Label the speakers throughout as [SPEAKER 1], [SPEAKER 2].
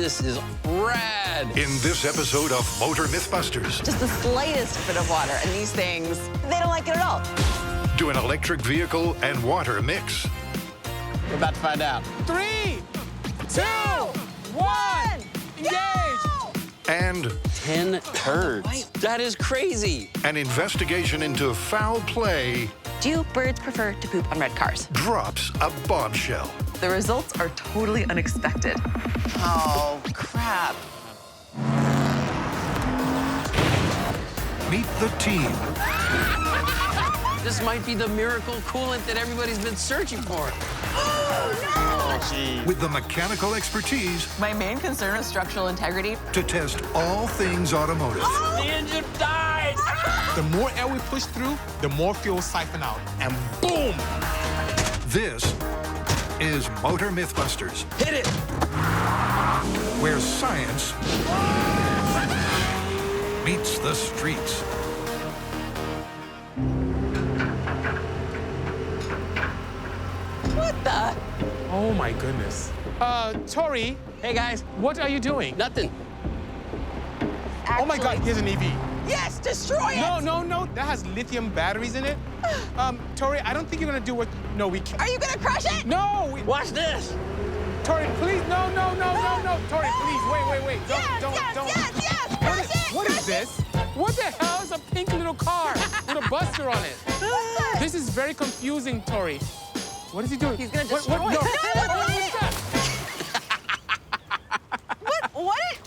[SPEAKER 1] This is rad.
[SPEAKER 2] In this episode of Motor MythBusters,
[SPEAKER 3] Just the slightest bit of water, and these things, they don't like it at all.
[SPEAKER 2] do an electric vehicle and water mix.
[SPEAKER 1] We're about to find out.
[SPEAKER 4] 3, 2, 1, engage!
[SPEAKER 2] And
[SPEAKER 1] 10 turds. That is crazy.
[SPEAKER 2] an investigation into foul play
[SPEAKER 3] Do birds prefer to poop on red cars?
[SPEAKER 2] drops a bombshell.
[SPEAKER 3] The results are totally unexpected. Oh, crap.
[SPEAKER 2] Meet the team
[SPEAKER 1] This might be the miracle coolant that everybody's been searching for.
[SPEAKER 2] with the mechanical expertise
[SPEAKER 3] My main concern is structural integrity.
[SPEAKER 2] to test all things automotive.
[SPEAKER 1] The engine died.
[SPEAKER 4] The more air we push through, the more fuel siphon out. And boom!
[SPEAKER 2] This is Motor MythBusters,
[SPEAKER 1] Hit it.
[SPEAKER 2] where science meets the streets.
[SPEAKER 3] What the?
[SPEAKER 4] Oh my goodness. Tory,
[SPEAKER 1] Hey, guys.
[SPEAKER 4] what are you doing?
[SPEAKER 1] Nothing.
[SPEAKER 4] Oh my God, here's an EV.
[SPEAKER 3] Yes, destroy it!
[SPEAKER 4] No, that has lithium batteries in it. Tori, I don't think you're gonna do what, no, we can't.
[SPEAKER 3] Are you gonna crush it?
[SPEAKER 4] No,
[SPEAKER 1] Watch this.
[SPEAKER 4] Tori, please, no. Tori, please, wait. Don't.
[SPEAKER 3] Yes, crush it!
[SPEAKER 4] What is this? What the hell is a pink little car with a buster on it? This is very confusing, Tori. What is he doing?
[SPEAKER 3] He's gonna
[SPEAKER 4] What-
[SPEAKER 3] destroy
[SPEAKER 4] what-
[SPEAKER 3] it.
[SPEAKER 4] no.
[SPEAKER 3] No,
[SPEAKER 4] What
[SPEAKER 3] wait.
[SPEAKER 4] is that?
[SPEAKER 3] What?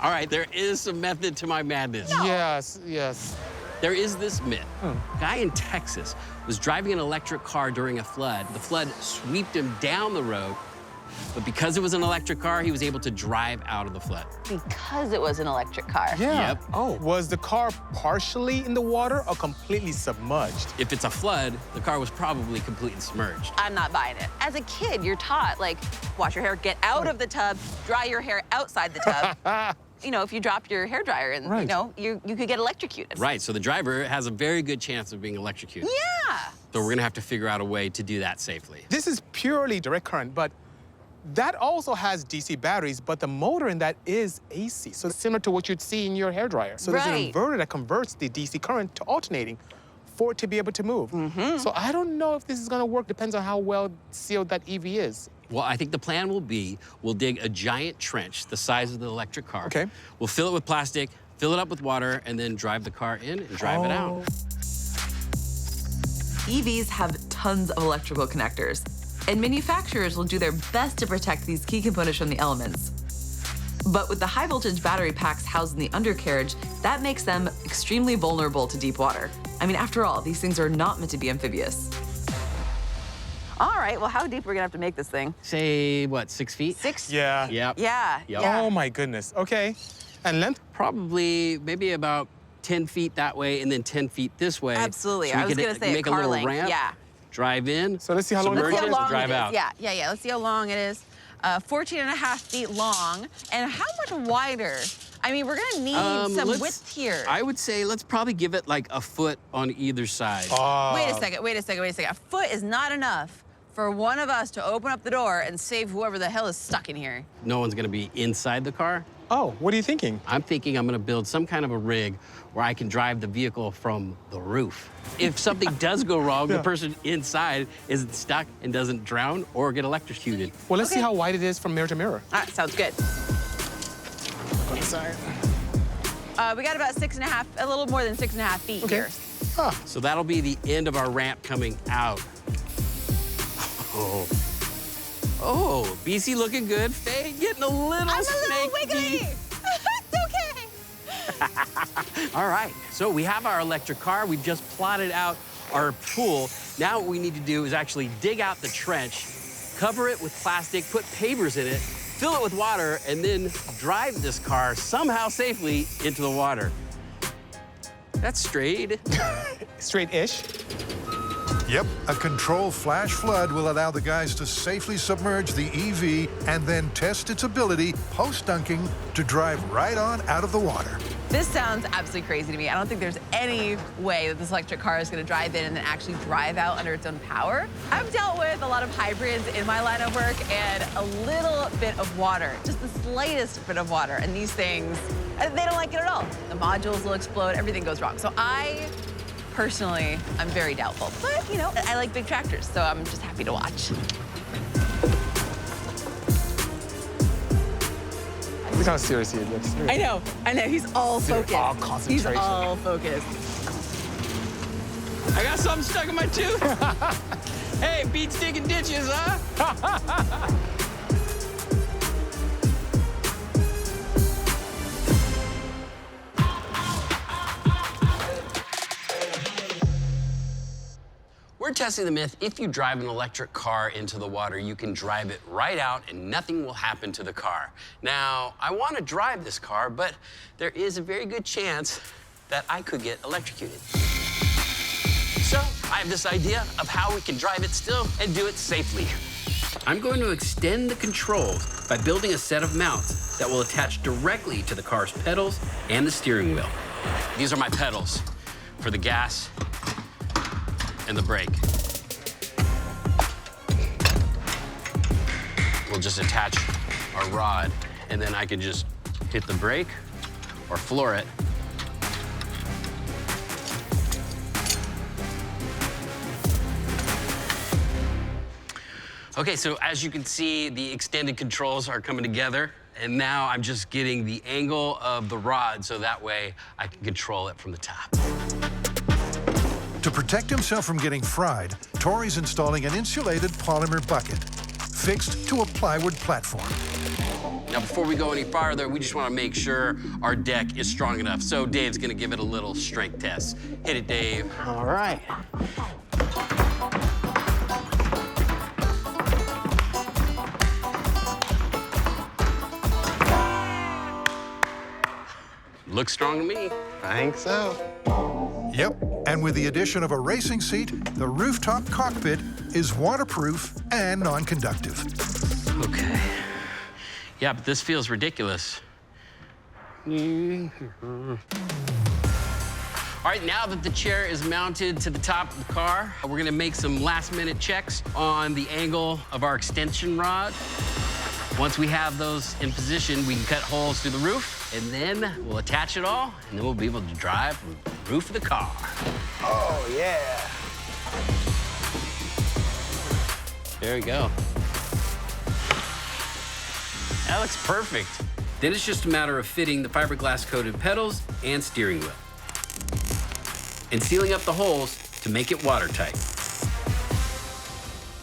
[SPEAKER 1] All right, there is some method to my madness.
[SPEAKER 4] Yes.
[SPEAKER 1] There is this myth. A guy in Texas was driving an electric car during a flood. The flood swept him down the road, but because it was an electric car, he was able to drive out of the flood.
[SPEAKER 3] Because it was an electric car.
[SPEAKER 4] Yeah.
[SPEAKER 1] Yep.
[SPEAKER 4] Oh, was the car partially in the water or completely submerged?
[SPEAKER 1] If it's a flood, the car was probably completely submerged.
[SPEAKER 3] I'm not buying it. As a kid, you're taught, like, wash your hair, get out of the tub, dry your hair outside the tub. You know, if you drop your hairdryer and,
[SPEAKER 4] Right.
[SPEAKER 3] you know, you could get electrocuted.
[SPEAKER 1] Right, so the driver has a very good chance of being electrocuted.
[SPEAKER 3] Yeah.
[SPEAKER 1] So we're gonna have to figure out a way to do that safely.
[SPEAKER 4] This is purely direct current, but that also has DC batteries, but the motor in that is AC. So it's similar to what you'd see in your hairdryer. So there's an
[SPEAKER 3] Right.
[SPEAKER 4] inverter that converts the DC current to alternating for it to be able to move. So I don't know if this is gonna work. Depends on how well sealed that EV is.
[SPEAKER 1] Well, I think the plan will be, we'll dig a giant trench the size of the electric car.
[SPEAKER 4] Okay.
[SPEAKER 1] We'll fill it with plastic, fill it up with water, and then drive the car in and drive it out.
[SPEAKER 5] EVs have tons of electrical connectors, and manufacturers will do their best to protect these key components from the elements. But with the high voltage battery packs housed in the undercarriage, that makes them extremely vulnerable to deep water. I mean, after all, these things are not meant to be amphibious.
[SPEAKER 3] All right, well, how deep are we gonna have to make this thing?
[SPEAKER 1] Say, what, 6 feet?
[SPEAKER 3] 6?
[SPEAKER 4] Yeah.
[SPEAKER 1] Yep.
[SPEAKER 3] Yeah,
[SPEAKER 1] Yep.
[SPEAKER 3] yeah.
[SPEAKER 4] Oh my goodness. Okay. And length?
[SPEAKER 1] Probably maybe about 10 feet that way and then 10 feet this way.
[SPEAKER 3] Absolutely.
[SPEAKER 1] So we
[SPEAKER 3] I was
[SPEAKER 1] could
[SPEAKER 3] gonna say
[SPEAKER 1] make
[SPEAKER 3] a
[SPEAKER 1] a
[SPEAKER 3] car
[SPEAKER 1] little
[SPEAKER 3] length,
[SPEAKER 1] ramp,
[SPEAKER 3] yeah.
[SPEAKER 1] drive in.
[SPEAKER 4] So let's see how long the
[SPEAKER 1] submerge
[SPEAKER 3] Let's see
[SPEAKER 1] it,
[SPEAKER 3] how long
[SPEAKER 1] drive
[SPEAKER 3] it is.
[SPEAKER 1] out.
[SPEAKER 3] Yeah. Let's see how long it is. 14 and a half feet long. And how much wider? I mean, we're gonna need some
[SPEAKER 1] let's-
[SPEAKER 3] width here.
[SPEAKER 1] I would say let's probably give it like a foot on either side.
[SPEAKER 3] Wait a second. A foot is not enough for one of us to open up the door and save whoever the hell is stuck in here.
[SPEAKER 1] No one's gonna be inside the car.
[SPEAKER 4] Oh, what are you thinking?
[SPEAKER 1] I'm thinking I'm gonna build some kind of a rig where I can drive the vehicle from the roof. If something does go wrong,
[SPEAKER 4] Yeah.
[SPEAKER 1] the person inside isn't stuck and doesn't drown or get electrocuted.
[SPEAKER 4] Well, let's see
[SPEAKER 3] Okay.
[SPEAKER 4] how wide it is from mirror to mirror.
[SPEAKER 3] All right, sounds good.
[SPEAKER 4] On the side.
[SPEAKER 3] We got about 6.5, a little more than 6.5 feet
[SPEAKER 4] Okay.
[SPEAKER 3] here.
[SPEAKER 4] Ah,
[SPEAKER 1] So that'll be the end of our ramp coming out. Oh, BC looking good. Faye getting a little
[SPEAKER 3] I'm a little
[SPEAKER 1] snake
[SPEAKER 3] wiggly.
[SPEAKER 1] deep.
[SPEAKER 3] It's okay.
[SPEAKER 1] All right, so we have our electric car. We've just plotted out our pool. Now what we need to do is actually dig out the trench, cover it with plastic, put pavers in it, fill it with water, and then drive this car somehow safely into the water. That's straight.
[SPEAKER 4] straight-ish.
[SPEAKER 2] Yep, a control flash flood will allow the guys to safely submerge the EV and then test its ability post-dunking to drive right on out of the water.
[SPEAKER 3] This sounds absolutely crazy to me. I don't think there's any way that this electric car is going to drive in and then actually drive out under its own power. I've dealt with a lot of hybrids in my line of work and a little bit of water, just the slightest bit of water. And these things, they don't like it at all. The modules will explode, everything goes wrong. So I personally, I'm very doubtful. But, you know, I like big tractors, so I'm just happy to watch.
[SPEAKER 4] Look how serious he looks.
[SPEAKER 3] I know, he's all focused.
[SPEAKER 4] All concentration.
[SPEAKER 3] He's all focused.
[SPEAKER 1] I got something stuck in my tooth. Hey, beats digging ditches, huh? We're testing the myth. If you drive an electric car into the water, you can drive it right out and nothing will happen to the car. Now, I want to drive this car, but there is a very good chance that I could get electrocuted. So I have this idea of how we can drive it still and do it safely. I'm going to extend the controls by building a set of mounts that will attach directly to the car's pedals and the steering wheel. These are my pedals for the gas and the brake. We'll just attach our rod, and then I can just hit the brake or floor it. Okay, so as you can see, the extended controls are coming together, and now I'm just getting the angle of the rod so that way I can control it from the top.
[SPEAKER 2] To protect himself from getting fried, Tory's installing an insulated polymer bucket fixed to a plywood platform.
[SPEAKER 1] Now, before we go any farther, we just want to make sure our deck is strong enough. So Dave's going to give it a little strength test. Hit it, Dave.
[SPEAKER 6] All right.
[SPEAKER 1] Looks strong to me.
[SPEAKER 6] I think so.
[SPEAKER 2] Yep, and with the addition of a racing seat, the rooftop cockpit is waterproof and non-conductive.
[SPEAKER 1] Okay. Yeah, but this feels ridiculous. All right, now that the chair is mounted to the top of the car, we're gonna make some last-minute checks on the angle of our extension rod. Once we have those in position, we can cut holes through the roof, and then we'll attach it all, and then we'll be able to drive from the roof of the car.
[SPEAKER 6] Oh, yeah.
[SPEAKER 1] There we go. That looks perfect. Then it's just a matter of fitting the fiberglass-coated pedals and steering wheel, and sealing up the holes to make it watertight.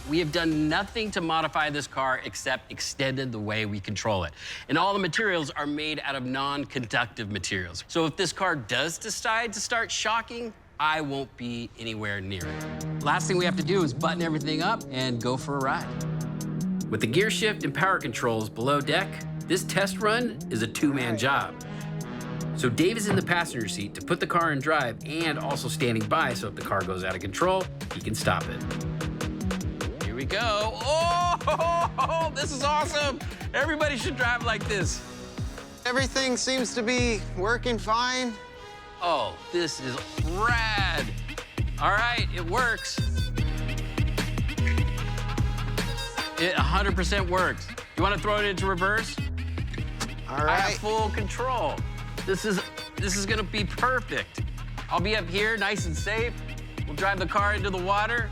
[SPEAKER 1] We have done nothing to modify this car except extended the way we control it. And all the materials are made out of non-conductive materials. So if this car does decide to start shocking, I won't be anywhere near it. Last thing we have to do is button everything up and go for a ride. With the gear shift and power controls below deck, this test run is a two-man job. So Dave is in the passenger seat to put the car in drive and also standing by so if the car goes out of control, he can stop it. Here we go. Oh, this is awesome. Everybody should drive like this.
[SPEAKER 6] Everything seems to be working fine.
[SPEAKER 1] Oh, this is rad. All right, it works. It 100% works. You want to throw it into reverse?
[SPEAKER 6] All
[SPEAKER 1] I
[SPEAKER 6] right.
[SPEAKER 1] have full control. This is gonna be perfect. I'll be up here, nice and safe. We'll drive the car into the water.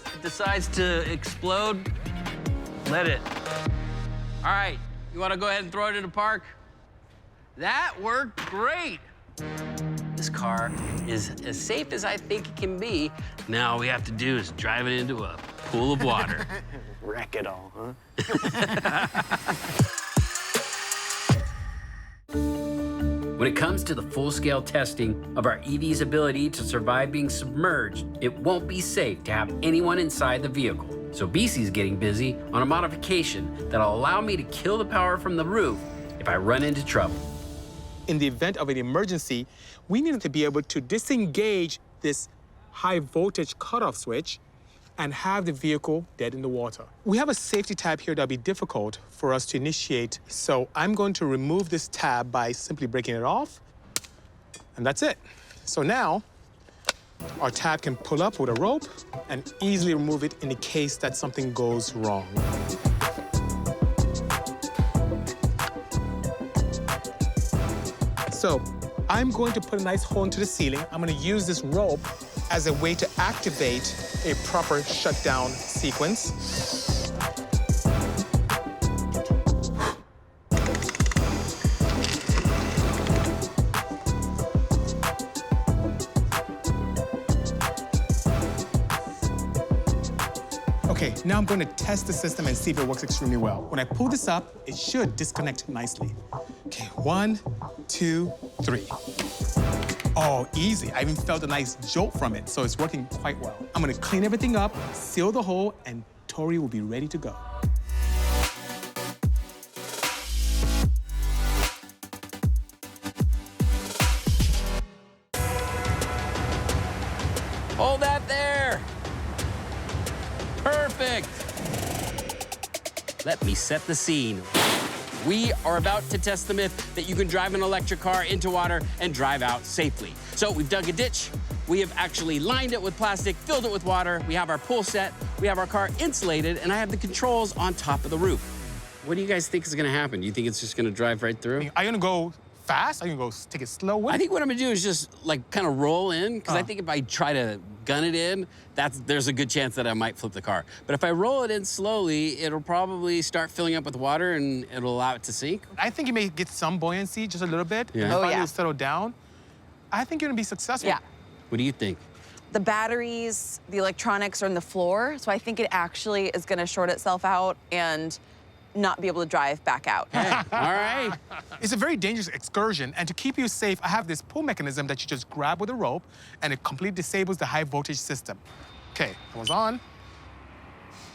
[SPEAKER 1] If it decides to explode, let it. All right, you wanna go ahead and throw it in the park? That worked great. This car is as safe as I think it can be. Now all we have to do is drive it into a pool of water.
[SPEAKER 6] Wreck it all, huh?
[SPEAKER 1] When it comes to the full-scale testing of our EV's ability to survive being submerged, it won't be safe to have anyone inside the vehicle. So Bisi's getting busy on a modification that'll allow me to kill the power from the roof if I run into trouble.
[SPEAKER 4] In the event of an emergency, we needed to be able to disengage this high voltage cutoff switch and have the vehicle dead in the water. We have a safety tab here that'll be difficult for us to initiate, so I'm going to remove this tab by simply breaking it off And that's it. So now, our tab can pull up with a rope and easily remove it in the case that something goes wrong. So I'm going to put a nice hole into the ceiling. I'm going to use this rope as a way to activate a proper shutdown sequence. Okay, now I'm going to test the system and see if it works extremely well. When I pull this up, it should disconnect nicely. Okay, 1, 2, 3. Oh, easy. I even felt a nice jolt from it, so it's working quite well. I'm gonna clean everything up, seal the hole, and Tory will be ready to go.
[SPEAKER 1] Hold that there. Perfect. Let me set the scene. We are about to test the myth that you can drive an electric car into water and drive out safely. So we've dug a ditch. We have actually lined it with plastic, filled it with water. We have our pool set. We have our car insulated, and I have the controls on top of the roof. What do you guys think is gonna happen? Do you think it's just gonna drive right through?
[SPEAKER 4] Are you gonna go fast? Are you gonna go take it slow with
[SPEAKER 1] I
[SPEAKER 4] it?
[SPEAKER 1] think what I'm gonna do is just like kind of roll in, because I think if I try to gun it in, there's a good chance that I might flip the car. But if I roll it in slowly, it'll probably start filling up with water and it'll allow it to sink.
[SPEAKER 4] I think you may get some buoyancy, just a little bit.
[SPEAKER 1] Yeah.
[SPEAKER 4] And
[SPEAKER 3] Oh,
[SPEAKER 4] finally
[SPEAKER 3] yeah.
[SPEAKER 4] settle down. I think you're gonna be successful.
[SPEAKER 3] Yeah.
[SPEAKER 1] What do you think?
[SPEAKER 3] The batteries, the electronics are on the floor, so I think it actually is gonna short itself out and not be able to drive back out.
[SPEAKER 1] Hey, all right.
[SPEAKER 4] It's a very dangerous excursion, and to keep you safe, I have this pull mechanism that you just grab with a rope, and it completely disables the high voltage system. Okay, that was on.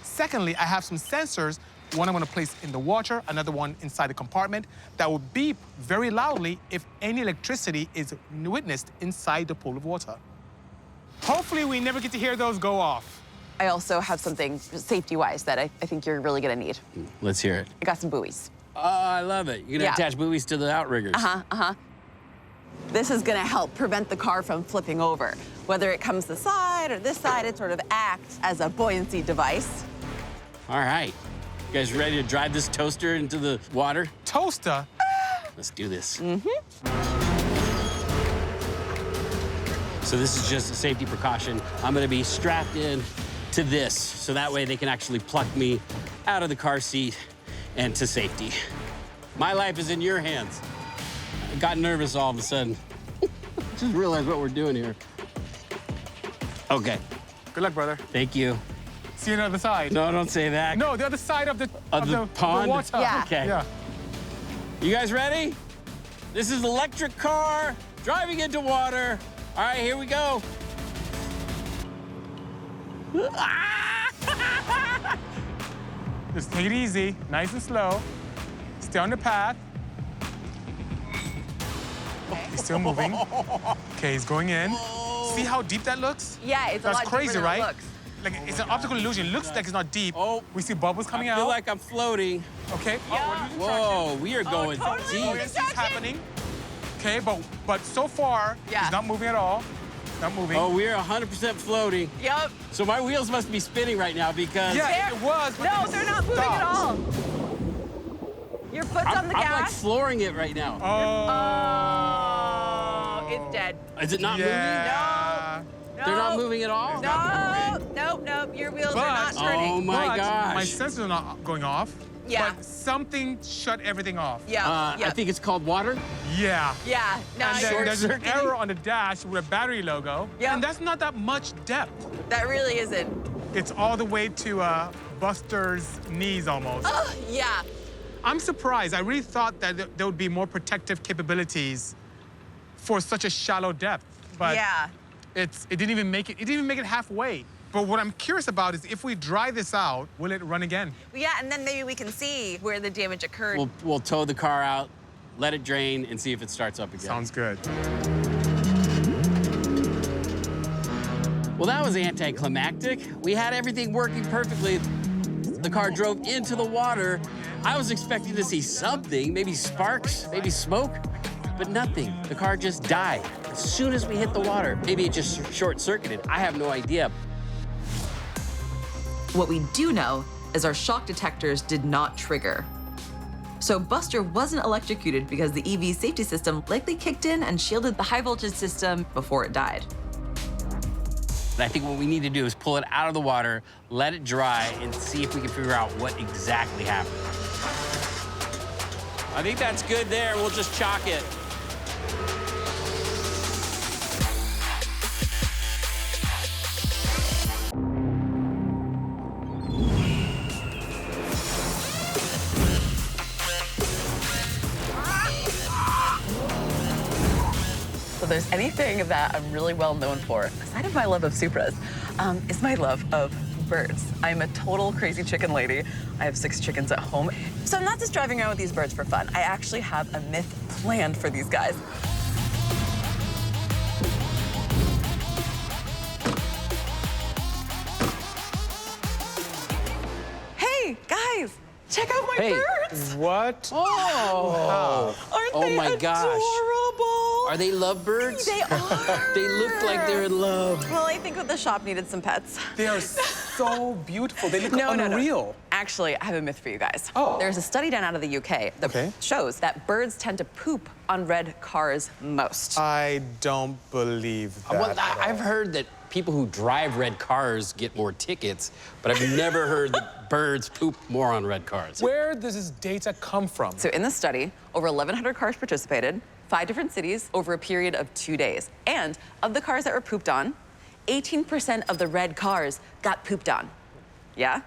[SPEAKER 4] Secondly, I have some sensors, one I'm gonna place in the water, another one inside the compartment, that will beep very loudly if any electricity is witnessed inside the pool of water. Hopefully, we never get to hear those go off.
[SPEAKER 3] I also have something safety-wise that I think you're really gonna need.
[SPEAKER 1] Let's hear it.
[SPEAKER 3] I got some buoys.
[SPEAKER 1] Oh, I love it. You're gonna
[SPEAKER 3] Yeah.
[SPEAKER 1] attach buoys to the outriggers.
[SPEAKER 3] This is gonna help prevent the car from flipping over. Whether it comes this side or this side, it sort of acts as a buoyancy device.
[SPEAKER 1] All right. You guys ready to drive this toaster into the water?
[SPEAKER 4] Toaster?
[SPEAKER 1] Let's do this. So this is just a safety precaution. I'm gonna be strapped in to this, so that way they can actually pluck me out of the car seat and to safety. My life is in your hands. I got nervous all of a sudden. Just realized what we're doing here. Okay,
[SPEAKER 4] Good luck, brother.
[SPEAKER 1] thank you.
[SPEAKER 4] See you on the other side.
[SPEAKER 1] No, don't say that.
[SPEAKER 4] No, the other side of the
[SPEAKER 1] pond?
[SPEAKER 4] The water.
[SPEAKER 3] Yeah.
[SPEAKER 1] Okay.
[SPEAKER 4] Yeah.
[SPEAKER 1] You guys ready? This is electric car driving into water. All right, here we go.
[SPEAKER 4] Just take it easy, nice and slow. Stay on the path. He's still moving. Okay, he's going in. See how deep that looks?
[SPEAKER 3] Yeah, it's a
[SPEAKER 4] That's
[SPEAKER 3] lot
[SPEAKER 4] crazy,
[SPEAKER 3] deeper than
[SPEAKER 4] right?
[SPEAKER 3] it looks.
[SPEAKER 4] Like, it's an optical illusion. It looks like it's not deep.
[SPEAKER 1] Oh.
[SPEAKER 4] We see bubbles coming
[SPEAKER 1] I feel
[SPEAKER 4] out.
[SPEAKER 1] like I'm floating.
[SPEAKER 4] Okay. Oh,
[SPEAKER 1] Whoa, we are going
[SPEAKER 3] totally.
[SPEAKER 1] deep.
[SPEAKER 4] buoyancy's happening. Okay, but so far,
[SPEAKER 3] Yeah.
[SPEAKER 4] he's not moving at all. Not moving.
[SPEAKER 1] Oh, we're 100% floating.
[SPEAKER 3] Yep.
[SPEAKER 1] So my wheels must be spinning right now because
[SPEAKER 4] yeah, it was. But
[SPEAKER 3] No,
[SPEAKER 4] then
[SPEAKER 3] they're
[SPEAKER 4] it
[SPEAKER 3] not moving at
[SPEAKER 4] stopped.
[SPEAKER 3] all. Your foot's on
[SPEAKER 1] I'm
[SPEAKER 3] the
[SPEAKER 1] like
[SPEAKER 3] gas.
[SPEAKER 1] flooring it right now.
[SPEAKER 3] Oh, it's dead.
[SPEAKER 1] Is it not
[SPEAKER 4] Yeah.
[SPEAKER 3] No.
[SPEAKER 1] They're not moving at all?
[SPEAKER 3] No, nope. Your wheels are not
[SPEAKER 4] But-
[SPEAKER 3] turning.
[SPEAKER 1] Oh my
[SPEAKER 4] But
[SPEAKER 1] gosh.
[SPEAKER 4] my sensors are not going off.
[SPEAKER 3] Yeah.
[SPEAKER 4] But something shut everything off.
[SPEAKER 3] Yeah.
[SPEAKER 1] I think it's called water.
[SPEAKER 4] Yeah.
[SPEAKER 3] Yeah. No,
[SPEAKER 4] And then
[SPEAKER 1] Short
[SPEAKER 4] there's an
[SPEAKER 1] circuiting?
[SPEAKER 4] error on the dash with a battery logo.
[SPEAKER 3] Yep.
[SPEAKER 4] And that's not that much depth.
[SPEAKER 3] that really isn't.
[SPEAKER 4] It's all the way to Buster's knees almost.
[SPEAKER 3] Oh, yeah.
[SPEAKER 4] I'm surprised. I really thought that there would be more protective capabilities for such a shallow depth. But
[SPEAKER 3] Yeah.
[SPEAKER 4] it didn't even make it. It didn't even make it halfway. But what I'm curious about is if we dry this out, will it run again?
[SPEAKER 3] Yeah, and then maybe we can see where the damage occurred.
[SPEAKER 1] We'll tow the car out, let it drain, and see if it starts up again.
[SPEAKER 4] Sounds good.
[SPEAKER 1] Well, that was anticlimactic. We had everything working perfectly. The car drove into the water. I was expecting to see something, maybe sparks, maybe smoke. but nothing. The car just died as soon as we hit the water. Maybe it just short-circuited. I have no idea.
[SPEAKER 5] What we do know is our shock detectors did not trigger. So Buster wasn't electrocuted because the EV safety system likely kicked in and shielded the high voltage system before it died.
[SPEAKER 1] And I think what we need to do is pull it out of the water, let it dry, and see if we can figure out what exactly happened. I think that's good there. We'll just chalk it.
[SPEAKER 3] So there's anything that I'm really well known for, aside of my love of Supras, is my love of birds. I'm a total crazy chicken lady. I have 6 chickens at home. So I'm not just driving around with these birds for fun. I actually have a myth planned for these guys. Hey, guys, check out my birds.
[SPEAKER 4] What?
[SPEAKER 1] Oh,
[SPEAKER 3] Aren't
[SPEAKER 1] oh
[SPEAKER 3] they
[SPEAKER 1] my gosh.
[SPEAKER 3] adorable?
[SPEAKER 1] Are they lovebirds?
[SPEAKER 3] They are.
[SPEAKER 1] They look like they're in love.
[SPEAKER 3] Well, I think that the shop needed some pets.
[SPEAKER 4] They are so beautiful. They look
[SPEAKER 3] No.
[SPEAKER 4] unreal.
[SPEAKER 3] Actually, I have a myth for you guys.
[SPEAKER 4] Oh.
[SPEAKER 3] There's a study done out of the UK that shows that birds tend to poop on red cars most.
[SPEAKER 4] I don't believe that.
[SPEAKER 1] Well,
[SPEAKER 4] at all.
[SPEAKER 1] I've heard that people who drive red cars get more tickets, but I've never heard that birds poop more on red cars.
[SPEAKER 4] Where does this data come from?
[SPEAKER 3] So in this study, over 1,100 cars participated, 5 different cities over a period of 2 days. And of the cars that were pooped on, 18% of the red cars got pooped on. Yeah?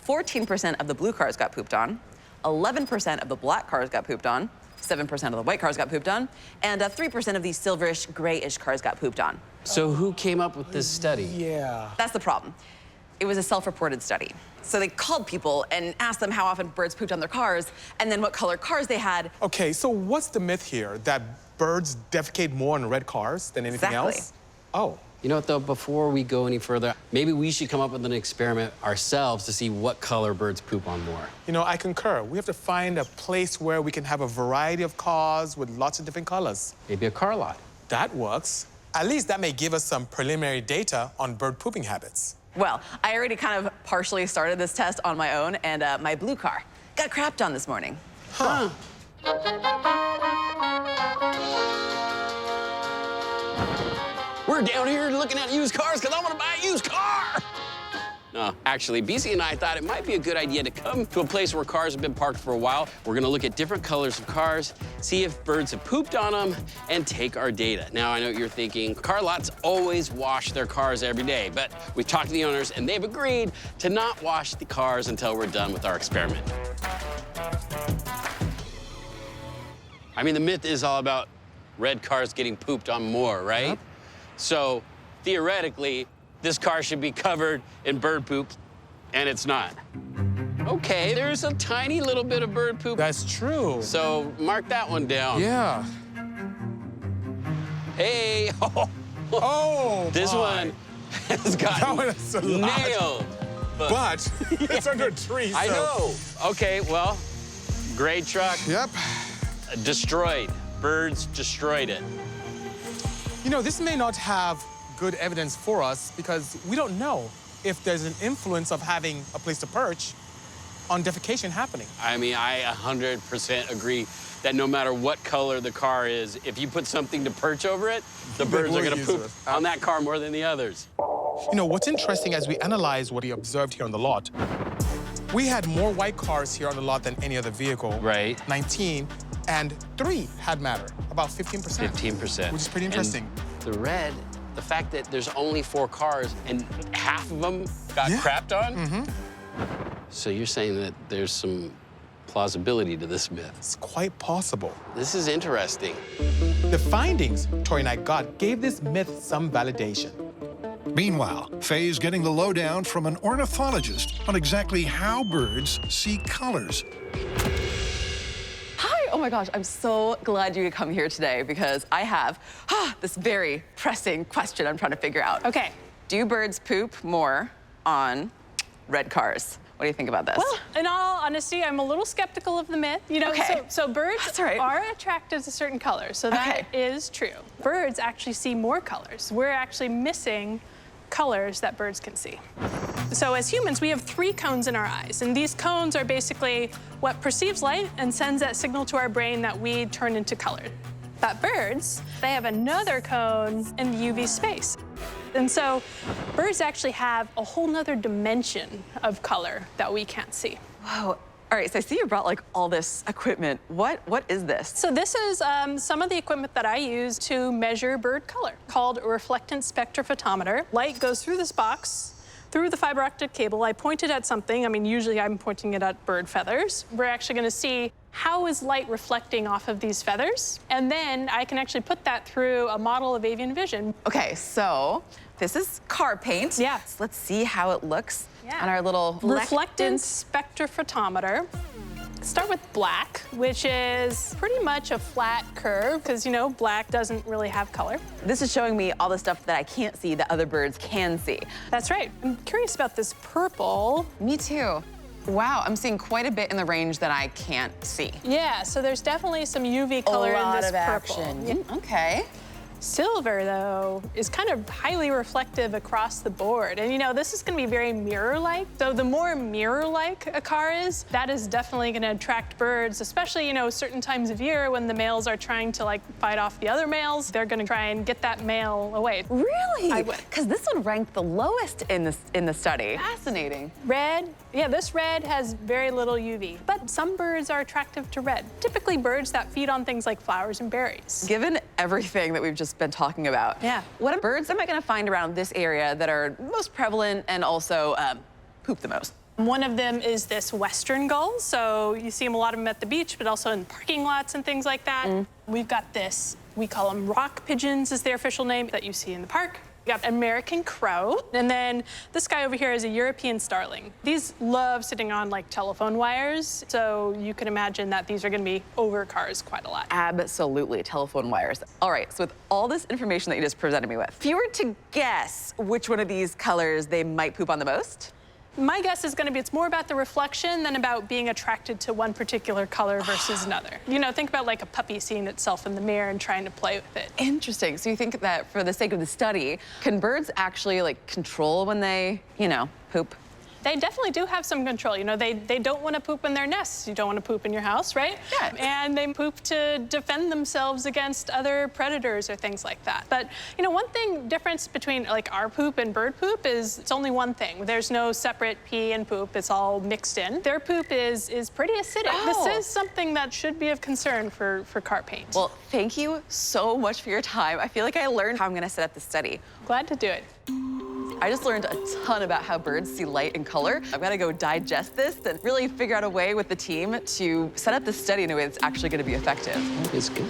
[SPEAKER 3] 14% of the blue cars got pooped on, 11% of the black cars got pooped on, 7% of the white cars got pooped on, and 3% of the silverish, grayish cars got pooped on.
[SPEAKER 1] So who came up with this study?
[SPEAKER 4] Yeah.
[SPEAKER 3] That's the problem. It was a self-reported study. So they called people and asked them how often birds pooped on their cars, and then what color cars they had.
[SPEAKER 4] Okay, so what's the myth here? That birds defecate more on red cars than anything else? Oh.
[SPEAKER 1] You know what, though, before we go any further, maybe we should come up with an experiment ourselves to see what color birds poop on more.
[SPEAKER 4] You know, I concur. We have to find a place where we can have a variety of cars with lots of different colors.
[SPEAKER 1] Maybe a car lot.
[SPEAKER 4] That works. At least that may give us some preliminary data on bird pooping habits.
[SPEAKER 3] Well, I already kind of partially started this test on my own, and my blue car got crapped on this morning.
[SPEAKER 1] Huh. We're down here looking at used cars because I want to buy a used car. No, actually, Bisi and I thought it might be a good idea to come to a place where cars have been parked for a while. We're going to look at different colors of cars, see if birds have pooped on them, and take our data. Now, I know what you're thinking, car lots always wash their cars every day, but we've talked to the owners, and they've agreed to not wash the cars until we're done with our experiment. I mean, the myth is all about red cars getting pooped on more, right? Yep. So, theoretically, this car should be covered in bird poop, and it's not. Okay, there's a tiny little bit of bird poop.
[SPEAKER 4] That's true.
[SPEAKER 1] So mark that one down.
[SPEAKER 4] Yeah.
[SPEAKER 1] Hey,
[SPEAKER 4] Oh,
[SPEAKER 1] this one has gotten nailed.
[SPEAKER 4] But it's under a tree, so.
[SPEAKER 1] I know. Okay, well, gray truck.
[SPEAKER 4] Yep.
[SPEAKER 1] Destroyed. Birds destroyed it.
[SPEAKER 4] You know, this may not have good evidence for us because we don't know if there's an influence of having a place to perch on defecation happening.
[SPEAKER 1] I mean, I 100% agree that no matter what color the car is, if you put something to perch over it, the birds are going to poop on that car more than the others.
[SPEAKER 4] You know, what's interesting as we analyze what we observed here on the lot, we had more white cars here on the lot than any other vehicle.
[SPEAKER 1] Right.
[SPEAKER 4] 19, and 3 had matter, about 15%.
[SPEAKER 1] 15%.
[SPEAKER 4] Which is pretty interesting.
[SPEAKER 1] And the red, the fact that there's only 4 cars and half of them got crapped on? Mm-hmm. So you're saying that there's some plausibility to this myth?
[SPEAKER 4] It's quite possible.
[SPEAKER 1] This is interesting.
[SPEAKER 4] The findings Tory and I got gave this myth some validation.
[SPEAKER 2] Meanwhile, Faye's getting the lowdown from an ornithologist on exactly how birds see colors.
[SPEAKER 3] Hi, oh my gosh, I'm so glad you could come here today because I have this very pressing question I'm trying to figure out. Okay, do birds poop more on red cars. What do you think about this?
[SPEAKER 7] Well, in all honesty, I'm a little skeptical of the myth. You know,
[SPEAKER 3] Okay.
[SPEAKER 7] so birds
[SPEAKER 3] That's all right.
[SPEAKER 7] are attracted to certain colors, so that is true. Birds actually see more colors. We're actually missing colors that birds can see. So as humans, we have 3 cones in our eyes, and these cones are basically what perceives light and sends that signal to our brain that we turn into color. But birds, they have another cone in the UV space. And so birds actually have a whole nother dimension of color that we can't see.
[SPEAKER 3] Whoa. All right, so I see you brought like all this equipment. What is this?
[SPEAKER 7] So this is some of the equipment that I use to measure bird color, called a reflectance spectrophotometer. Light goes through this box, through the fiber optic cable. I point it at something. I mean, usually I'm pointing it at bird feathers. We're actually going to see how is light reflecting off of these feathers, and then I can actually put that through a model of avian vision.
[SPEAKER 3] Okay, so this is car paint.
[SPEAKER 7] Yeah.
[SPEAKER 3] So let's see how it looks on our little
[SPEAKER 7] reflectance spectrophotometer. Start with black, which is pretty much a flat curve, because, you know, black doesn't really have color.
[SPEAKER 3] This is showing me all the stuff that I can't see that other birds can see.
[SPEAKER 7] That's right. I'm curious about this purple.
[SPEAKER 3] Me too. Wow, I'm seeing quite a bit in the range that I can't see.
[SPEAKER 7] Yeah, so there's definitely some UV color in this purple.
[SPEAKER 3] Action. Okay.
[SPEAKER 7] Silver, though, is kind of highly reflective across the board. And, you know, this is going to be very mirror-like. So the more mirror-like a car is, that is definitely going to attract birds, especially, you know, certain times of year when the males are trying to, like, fight off the other males. They're going to try and get that male away.
[SPEAKER 3] Really?
[SPEAKER 7] I would.
[SPEAKER 3] Because this one ranked the lowest in the study. Fascinating.
[SPEAKER 7] Red, yeah, this red has very little UV. But some birds are attractive to red. Typically birds that feed on things like flowers and berries.
[SPEAKER 3] Given everything that we've just been talking about, what birds am I going to find around this area that are most prevalent and also poop the most?
[SPEAKER 7] One of them is this western gull. So you see them, a lot of them at the beach, but also in parking lots and things like that. We've got this, we call them rock pigeons is their official name, that you see in the park. We got American crow, and then this guy over here is a European starling. These love sitting on like telephone wires, so you can imagine that these are going to be over cars quite a lot.
[SPEAKER 3] Absolutely, telephone wires. All right, so with all this information that you just presented me with, if you were to guess which one of these colors they might poop on the most?
[SPEAKER 7] My guess is going to be it's more about the reflection than about being attracted to one particular color versus another. You know, think about like a puppy seeing itself in the mirror and trying to play with it.
[SPEAKER 3] Interesting. So you think that for the sake of the study, can birds actually like control when they, you know, poop?
[SPEAKER 7] They definitely do have some control. You know, they don't want to poop in their nests. You don't want to poop in your house, right?
[SPEAKER 3] Yeah.
[SPEAKER 7] And they poop to defend themselves against other predators or things like that. But, you know, one thing difference between like our poop and bird poop is it's only one thing. There's no separate pee and poop. It's all mixed in. Their poop is pretty acidic.
[SPEAKER 3] Oh.
[SPEAKER 7] This is something that should be of concern for car paint.
[SPEAKER 3] Well, thank you so much for your time. I feel like I learned how I'm going to set up the study.
[SPEAKER 7] Glad to do it.
[SPEAKER 3] I just learned a ton about how birds see light and color. I've got to go digest this and really figure out a way with the team to set up this study in a way that's actually going to be effective.
[SPEAKER 1] That is good.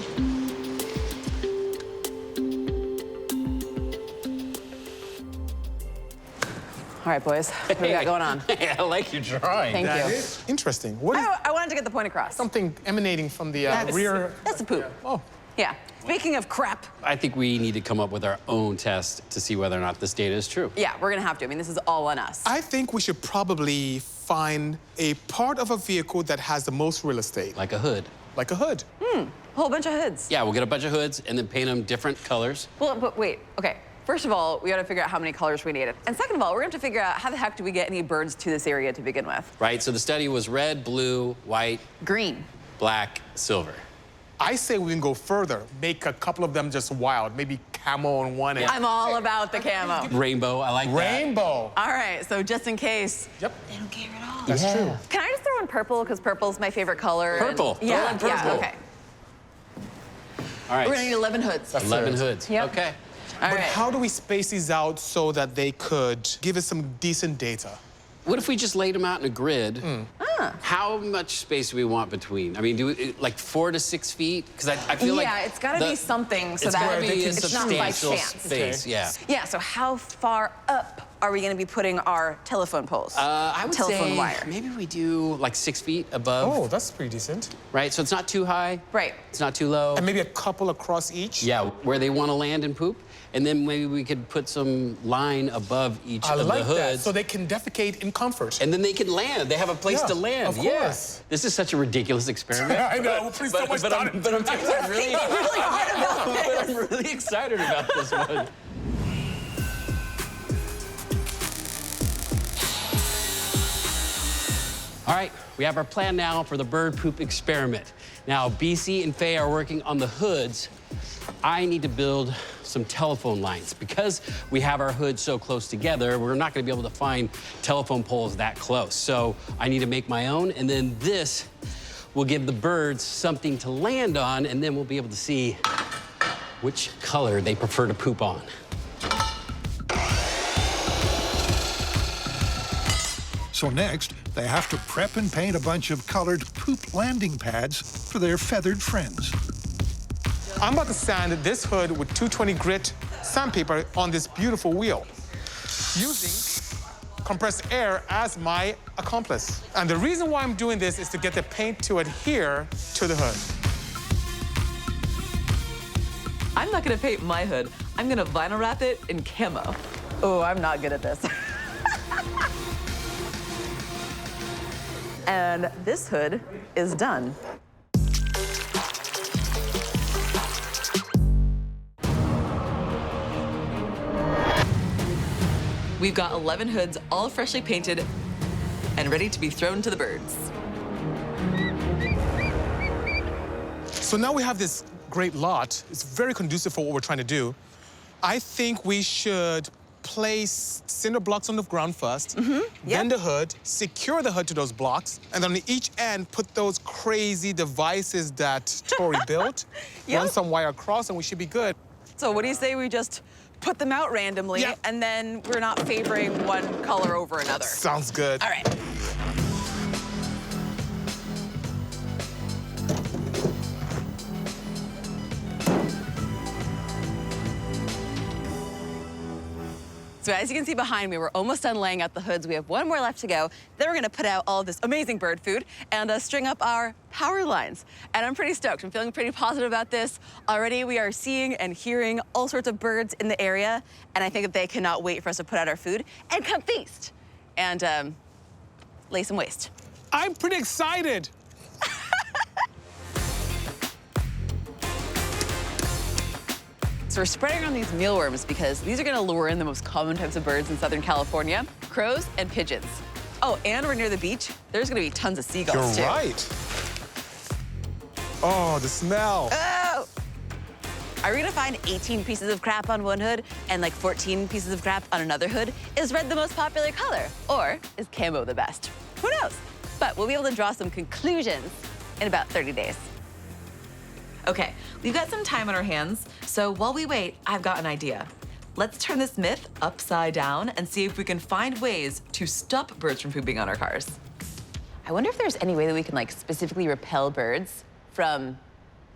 [SPEAKER 3] All right, boys, what do we got going on?
[SPEAKER 1] Hey, I like your drawing.
[SPEAKER 3] Thank you.
[SPEAKER 4] Is interesting. What is
[SPEAKER 3] I wanted to get the point across.
[SPEAKER 4] something emanating from the rear?
[SPEAKER 3] That's a poop.
[SPEAKER 4] Oh.
[SPEAKER 3] Yeah. Speaking of crap.
[SPEAKER 1] I think we need to come up with our own test to see whether or not this data is true.
[SPEAKER 3] Yeah, we're going to have to. I mean, this is all on us.
[SPEAKER 4] I think we should probably find a part of a vehicle that has the most real estate.
[SPEAKER 1] Like a hood.
[SPEAKER 4] Like a hood.
[SPEAKER 3] A whole bunch of hoods.
[SPEAKER 1] Yeah, we'll get a bunch of hoods and then paint them different colors.
[SPEAKER 3] Well, but wait. Okay. First of all, we got to figure out how many colors we need. And second of all, we're going to have to figure out how the heck do we get any birds to this area to begin with.
[SPEAKER 1] Right, so the study was red, blue, white,
[SPEAKER 3] Green.
[SPEAKER 1] black, silver.
[SPEAKER 4] I say we can go further. Make a couple of them just wild. Maybe camo on one end.
[SPEAKER 3] I'm all about the camo.
[SPEAKER 1] Rainbow, I like that.
[SPEAKER 4] Rainbow.
[SPEAKER 3] All right, so just in case.
[SPEAKER 4] Yep.
[SPEAKER 3] They don't care at all.
[SPEAKER 4] That's true.
[SPEAKER 3] Can I just throw in purple? Because purple's my favorite color.
[SPEAKER 1] Purple.
[SPEAKER 3] And, yeah,
[SPEAKER 1] Throw in
[SPEAKER 3] yeah,
[SPEAKER 1] purple.
[SPEAKER 3] okay.
[SPEAKER 1] All right.
[SPEAKER 3] We're going to need 11 hoods.
[SPEAKER 1] 11 hoods.
[SPEAKER 3] Yep.
[SPEAKER 1] Okay.
[SPEAKER 3] All
[SPEAKER 4] But
[SPEAKER 3] right.
[SPEAKER 4] how do we space these out so that they could give us some decent data?
[SPEAKER 1] What if we just laid them out in a grid? How much space do we want between? I mean, do we, like 4 to 6 feet? Because I feel like
[SPEAKER 3] Yeah, it's got to be something so
[SPEAKER 1] it's
[SPEAKER 3] that
[SPEAKER 1] gotta be a
[SPEAKER 3] it's not by
[SPEAKER 1] substantial
[SPEAKER 3] chance.
[SPEAKER 1] space.
[SPEAKER 4] Okay.
[SPEAKER 1] Yeah.
[SPEAKER 3] Yeah, so how far up are we going to be putting our telephone poles?
[SPEAKER 1] I would
[SPEAKER 3] telephone
[SPEAKER 1] say
[SPEAKER 3] wire.
[SPEAKER 1] maybe we do like 6 feet above.
[SPEAKER 4] Oh, that's pretty decent.
[SPEAKER 1] Right, so it's not too high.
[SPEAKER 3] Right.
[SPEAKER 1] It's not too low.
[SPEAKER 4] And maybe a couple across each?
[SPEAKER 1] Yeah, where they want to land and poop. And then maybe we could put some line above each
[SPEAKER 4] I
[SPEAKER 1] of
[SPEAKER 4] like
[SPEAKER 1] the hoods.
[SPEAKER 4] that, so they can defecate in comfort.
[SPEAKER 1] And then they can land. They have a place
[SPEAKER 4] Yeah,
[SPEAKER 1] to land.
[SPEAKER 4] of
[SPEAKER 1] Yeah.
[SPEAKER 4] course.
[SPEAKER 1] This is such a ridiculous experiment.
[SPEAKER 4] I know, please don't waste time.
[SPEAKER 1] But I'm really hard about it. But I'm really excited about this one. All right, we have our plan now for the bird poop experiment. Now, Bisi and Faye are working on the hoods. I need to build some telephone lines. Because we have our hoods so close together, we're not gonna be able to find telephone poles that close. So I need to make my own, and then this will give the birds something to land on, and then we'll be able to see which color they prefer to poop on.
[SPEAKER 2] So next, they have to prep and paint a bunch of colored poop landing pads for their feathered friends.
[SPEAKER 4] I'm about to sand this hood with 220 grit sandpaper on this beautiful wheel, using compressed air as my accomplice. And the reason why I'm doing this is to get the paint to adhere to the hood.
[SPEAKER 5] I'm not gonna paint my hood. I'm gonna vinyl wrap it in camo.
[SPEAKER 3] Oh, I'm not good at this. And this hood is done.
[SPEAKER 5] We've got 11 hoods, all freshly painted and ready to be thrown to the birds.
[SPEAKER 4] So now we have this great lot. It's very conducive for what we're trying to do. I think we should place cinder blocks on the ground first, then the hood, secure the hood to those blocks, and then on each end, put those crazy devices that Tory built, run some wire across, and we should be good.
[SPEAKER 3] So what do you say we just put them out randomly, and then we're not favoring one color over another?
[SPEAKER 4] Sounds good.
[SPEAKER 3] All right. So as you can see behind me, we're almost done laying out the hoods. We have one more left to go. Then we're gonna put out all of this amazing bird food and string up our power lines. And I'm pretty stoked. I'm feeling pretty positive about this. Already we are seeing and hearing all sorts of birds in the area, and I think that they cannot wait for us to put out our food and come feast and lay some waste.
[SPEAKER 4] I'm pretty excited.
[SPEAKER 3] So we're spreading around these mealworms because these are gonna lure in the most common types of birds in Southern California, crows and pigeons. Oh, and we're near the beach. There's gonna be tons of seagulls too.
[SPEAKER 4] You're right. Oh, the smell.
[SPEAKER 3] Oh! Are we gonna find 18 pieces of crap on one hood and like 14 pieces of crap on another hood? Is red the most popular color? Or is camo the best? Who knows? But we'll be able to draw some conclusions in about 30 days.
[SPEAKER 5] Okay, we've got some time on our hands, so while we wait, I've got an idea. Let's turn this myth upside down and see if we can find ways to stop birds from pooping on our cars.
[SPEAKER 3] I wonder if there's any way that we can like specifically repel birds from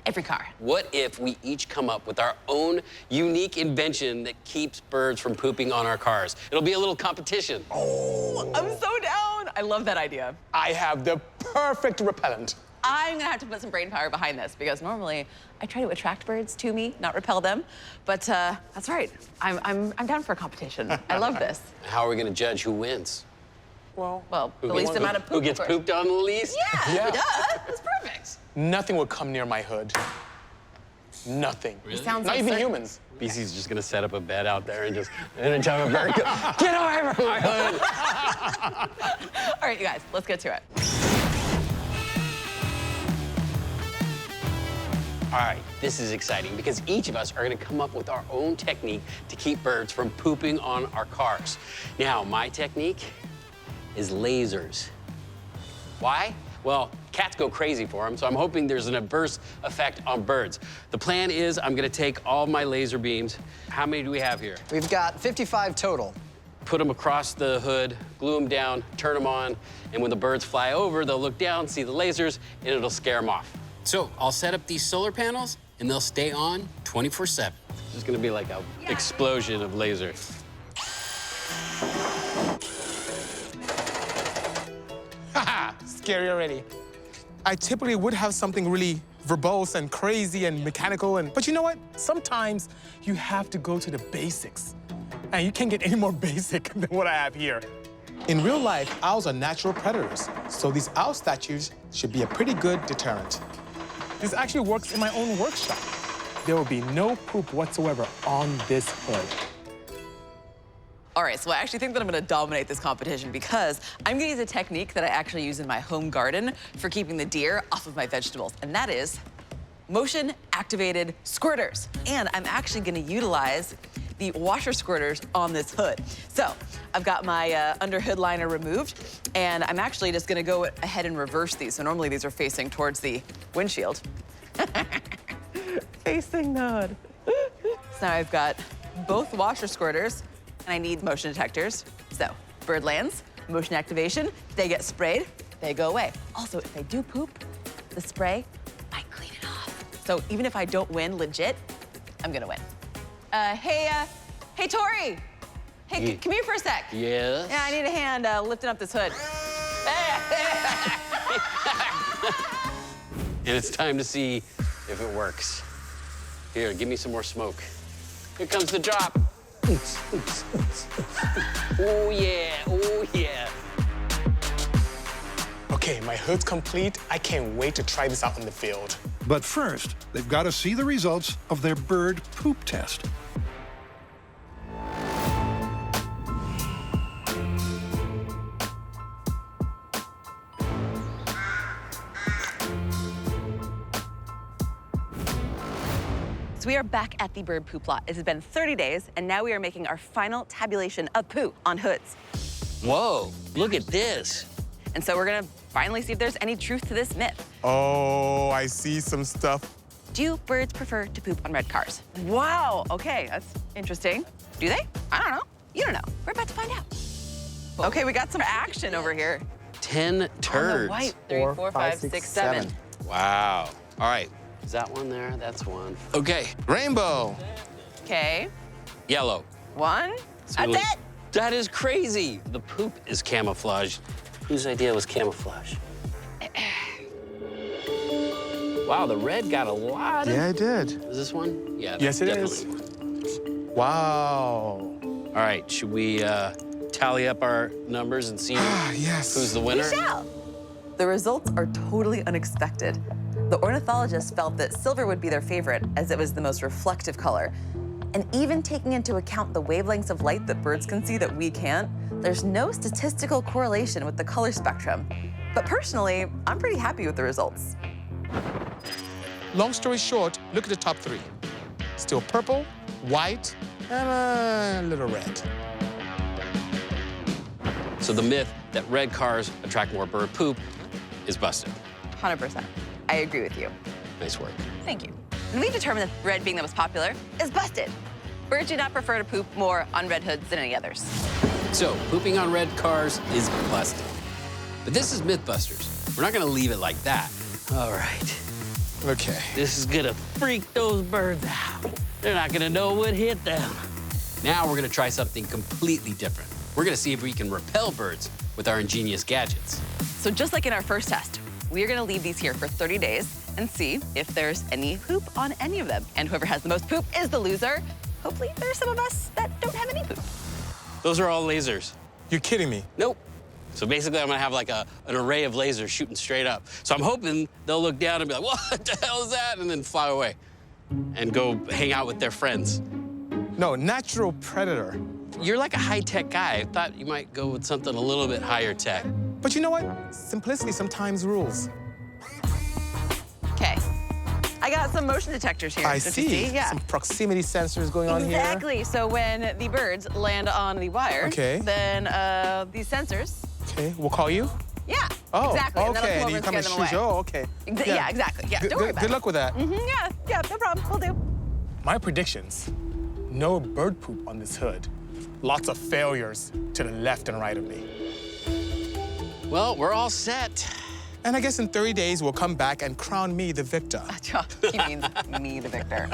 [SPEAKER 3] every car.
[SPEAKER 1] What if we each come up with our own unique invention that keeps birds from pooping on our cars? It'll be a little competition.
[SPEAKER 3] Oh, I'm so down. I love that idea.
[SPEAKER 4] I have the perfect repellent.
[SPEAKER 3] I'm gonna have to put some brain power behind this because normally I try to attract birds to me, not repel them. But that's right. I'm down for a competition. I love this.
[SPEAKER 1] How are we gonna judge who wins?
[SPEAKER 3] Well, the least amount of poop.
[SPEAKER 1] Who gets
[SPEAKER 3] of course.
[SPEAKER 1] pooped on the least?
[SPEAKER 3] Yeah, duh. That's perfect.
[SPEAKER 4] Nothing will come near my hood. Nothing.
[SPEAKER 1] Really?
[SPEAKER 3] Sounds
[SPEAKER 4] Not
[SPEAKER 3] like
[SPEAKER 4] even
[SPEAKER 3] certain-
[SPEAKER 4] humans.
[SPEAKER 1] BC's just gonna set up a bed out there and just anytime a bird goes, get away from my hood.
[SPEAKER 3] All right, you guys, let's get to it.
[SPEAKER 1] All right, this is exciting because each of us are gonna come up with our own technique to keep birds from pooping on our cars. Now, my technique is lasers. Why? Well, cats go crazy for them, so I'm hoping there's an adverse effect on birds. The plan is I'm gonna take all my laser beams. How many do we have here?
[SPEAKER 6] We've got 55 total.
[SPEAKER 1] Put them across the hood, glue them down, turn them on, and when the birds fly over, they'll look down, see the lasers, and it'll scare them off. So I'll set up these solar panels, and they'll stay on 24/7. There's gonna be like an explosion of lasers.
[SPEAKER 4] scary already. I typically would have something really verbose and crazy and mechanical, but you know what? Sometimes you have to go to the basics. And you can't get any more basic than what I have here. In real life, owls are natural predators, so these owl statues should be a pretty good deterrent. This actually works in my own workshop. There will be no poop whatsoever on this hood.
[SPEAKER 3] All right, so I actually think that I'm gonna dominate this competition because I'm gonna use a technique that I actually use in my home garden for keeping the deer off of my vegetables, and that is motion-activated squirters. And I'm actually gonna utilize the washer squirters on this hood. So I've got my under hood liner removed, and I'm actually just gonna go ahead and reverse these. So normally these are facing towards the windshield. Facing the hood. So now I've got both washer squirters, and I need motion detectors. So bird lands, motion activation, they get sprayed, they go away. Also, if they do poop, the spray might clean it off. So even if I don't win legit, I'm gonna win. Hey, Tory. Hey, come here for a sec.
[SPEAKER 1] Yes?
[SPEAKER 3] Yeah, I need a hand lifting up this hood.
[SPEAKER 1] And it's time to see if it works. Here, give me some more smoke. Here comes the drop. Oh, yeah, oh, yeah.
[SPEAKER 4] Okay, my hood's complete. I can't wait to try this out in the field.
[SPEAKER 2] But first, they've got to see the results of their bird poop test.
[SPEAKER 3] So we are back at the bird poop lot. It has been 30 days, and now we are making our final tabulation of poo on hoods.
[SPEAKER 1] Whoa, look at this.
[SPEAKER 3] And so we're gonna finally see if there's any truth to this myth.
[SPEAKER 4] Oh, I see some stuff.
[SPEAKER 3] Do birds prefer to poop on red cars? Wow, okay, that's interesting. Do they? I don't know. You don't know. We're about to find out. Okay, we got some action over here.
[SPEAKER 1] 10 turds.
[SPEAKER 3] On the white, 3, 4, 5, 6, 7.
[SPEAKER 1] Wow. All right. Is that one there? That's one. Okay.
[SPEAKER 4] Rainbow.
[SPEAKER 3] Okay,
[SPEAKER 1] Yellow.
[SPEAKER 3] 1. That's it.
[SPEAKER 1] That is crazy. The poop is camouflage. Whose idea was camouflage? Wow, the red got a lot.
[SPEAKER 4] Yeah, I did.
[SPEAKER 1] Is this one? Yeah.
[SPEAKER 4] Yes, it
[SPEAKER 1] definitely
[SPEAKER 4] is.
[SPEAKER 1] One.
[SPEAKER 4] Wow.
[SPEAKER 1] All right, should we tally up our numbers and see
[SPEAKER 4] Yes.
[SPEAKER 1] who's the winner?
[SPEAKER 3] We shall. The results are totally unexpected. The ornithologist felt that silver would be their favorite as it was the most reflective color. And even taking into account the wavelengths of light that birds can see that we can't, there's no statistical correlation with the color spectrum. But personally, I'm pretty happy with the results.
[SPEAKER 4] Long story short, look at the top 3. Still purple, white, and a little red.
[SPEAKER 1] So the myth that red cars attract more bird poop is busted.
[SPEAKER 3] 100%. I agree with you.
[SPEAKER 1] Nice work.
[SPEAKER 3] Thank you. And we've determined that red being the most popular is busted. Birds do not prefer to poop more on red hoods than any others.
[SPEAKER 1] So pooping on red cars is busted. But this is MythBusters. We're not gonna leave it like that. All right.
[SPEAKER 4] Okay.
[SPEAKER 1] This is gonna freak those birds out. They're not gonna know what hit them. Now we're gonna try something completely different. We're gonna see if we can repel birds with our ingenious gadgets.
[SPEAKER 3] So just like in our first test, we are gonna leave these here for 30 days and see if there's any poop on any of them. And whoever has the most poop is the loser. Hopefully there's some of us that don't have any poop.
[SPEAKER 1] Those are all lasers.
[SPEAKER 4] You're kidding me.
[SPEAKER 1] Nope. So basically, I'm gonna have like an array of lasers shooting straight up. So I'm hoping they'll look down and be like, what the hell is that? And then fly away and go hang out with their friends.
[SPEAKER 4] No, natural predator.
[SPEAKER 1] You're like a high-tech guy. I thought you might go with something a little bit higher tech.
[SPEAKER 4] But you know what? Simplicity sometimes rules.
[SPEAKER 3] Okay. I got some motion detectors here.
[SPEAKER 4] I
[SPEAKER 3] Don't you
[SPEAKER 4] see.
[SPEAKER 3] Yeah.
[SPEAKER 4] Some proximity sensors going on here.
[SPEAKER 3] Exactly. So when the birds land on the wire,
[SPEAKER 4] Okay.
[SPEAKER 3] then these sensors.
[SPEAKER 4] Okay, we'll call you.
[SPEAKER 3] Yeah.
[SPEAKER 4] Oh,
[SPEAKER 3] exactly. And then
[SPEAKER 4] okay.
[SPEAKER 3] I'll come
[SPEAKER 4] And
[SPEAKER 3] over
[SPEAKER 4] you
[SPEAKER 3] and
[SPEAKER 4] come
[SPEAKER 3] scare
[SPEAKER 4] and
[SPEAKER 3] them
[SPEAKER 4] shoot
[SPEAKER 3] away.
[SPEAKER 4] you. Oh, okay.
[SPEAKER 3] Yeah, exactly. Yeah. Don't worry about
[SPEAKER 4] Good
[SPEAKER 3] it.
[SPEAKER 4] luck with that.
[SPEAKER 3] Yeah, no problem. We'll do.
[SPEAKER 4] My predictions: no bird poop on this hood. Lots of failures to the left and right of me.
[SPEAKER 1] Well, we're all set.
[SPEAKER 4] And I guess in 30 days, we'll come back and crown me the victor.
[SPEAKER 3] He means me, the victor.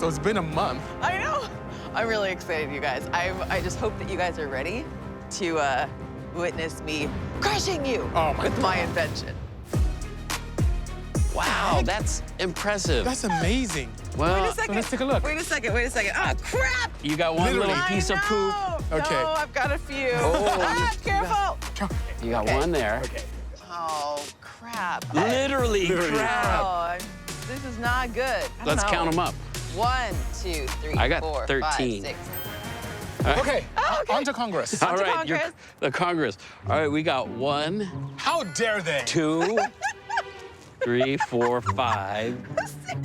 [SPEAKER 4] so it's been a month.
[SPEAKER 3] I know. I'm really excited, you guys. I just hope that you guys are ready to witness me crushing you with my invention.
[SPEAKER 1] Wow, that's impressive.
[SPEAKER 4] That's amazing.
[SPEAKER 1] Well,
[SPEAKER 3] Wait a second.
[SPEAKER 4] let's take a look.
[SPEAKER 3] Wait a second. Oh, crap!
[SPEAKER 1] you got one
[SPEAKER 4] Literally.
[SPEAKER 1] little piece of poop.
[SPEAKER 4] Okay.
[SPEAKER 3] No, I've got a few.
[SPEAKER 1] Oh,
[SPEAKER 3] Careful.
[SPEAKER 1] You got one there.
[SPEAKER 4] Okay.
[SPEAKER 3] Oh, crap.
[SPEAKER 1] Literally crap.
[SPEAKER 3] Oh, this is not good. I don't
[SPEAKER 1] Let's
[SPEAKER 3] know.
[SPEAKER 1] count them up.
[SPEAKER 3] 1, 2, 3,
[SPEAKER 1] I got
[SPEAKER 3] 4,
[SPEAKER 1] 13.
[SPEAKER 3] 5, 6.
[SPEAKER 4] Okay,
[SPEAKER 3] okay.
[SPEAKER 4] on to Congress.
[SPEAKER 1] All right,
[SPEAKER 3] Congress.
[SPEAKER 1] the Congress. All right, we got 1,
[SPEAKER 4] How dare they?
[SPEAKER 1] 2, 3, 4, 5.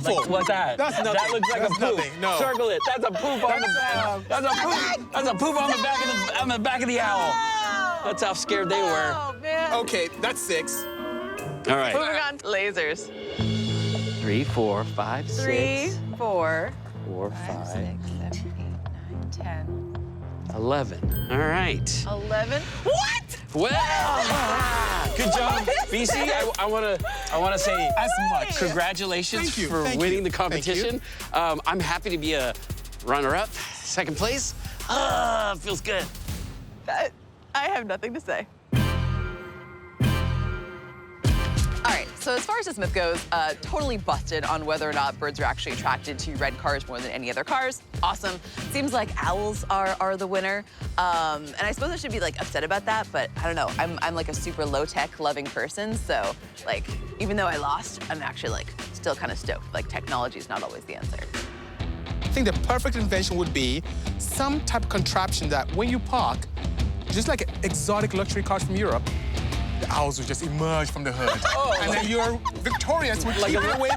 [SPEAKER 1] Like, what's that?
[SPEAKER 4] That's nothing.
[SPEAKER 1] That looks like
[SPEAKER 4] That's
[SPEAKER 1] a poop.
[SPEAKER 4] nothing. No.
[SPEAKER 1] Circle it. That's a poop on the back. That's a poop. That's a poop on the back of the owl. That's how scared they were.
[SPEAKER 3] Oh, man.
[SPEAKER 4] Okay, that's 6.
[SPEAKER 1] All right.
[SPEAKER 3] Moving on to lasers.
[SPEAKER 1] 3, 4, 5, 6.
[SPEAKER 3] 3, 4,
[SPEAKER 1] 4,
[SPEAKER 3] 5,
[SPEAKER 1] 5,
[SPEAKER 3] 6, 7, 8, 9, 10,
[SPEAKER 1] 11. All right.
[SPEAKER 3] 11. What?
[SPEAKER 1] Well, good job, Bisi. I want to say
[SPEAKER 4] As much.
[SPEAKER 1] congratulations
[SPEAKER 4] Thank you,
[SPEAKER 1] for
[SPEAKER 4] thank
[SPEAKER 1] winning
[SPEAKER 4] you,
[SPEAKER 1] the
[SPEAKER 4] thank you.
[SPEAKER 1] competition. I'm happy to be a runner-up, second place. Feels good.
[SPEAKER 3] I have nothing to say. All right, so as far as this myth goes, totally busted on whether or not birds are actually attracted to red cars more than any other cars. Awesome. Seems like owls are the winner. And I suppose I should be like upset about that, but I don't know. I'm like a super low-tech loving person, so like even though I lost, I'm actually like still kind of stoked. Like technology is not always the answer.
[SPEAKER 4] I think the perfect invention would be some type of contraption that when you park, just like exotic luxury cars from Europe, the owls would just emerge from the hood. And then you're victorious with keeping away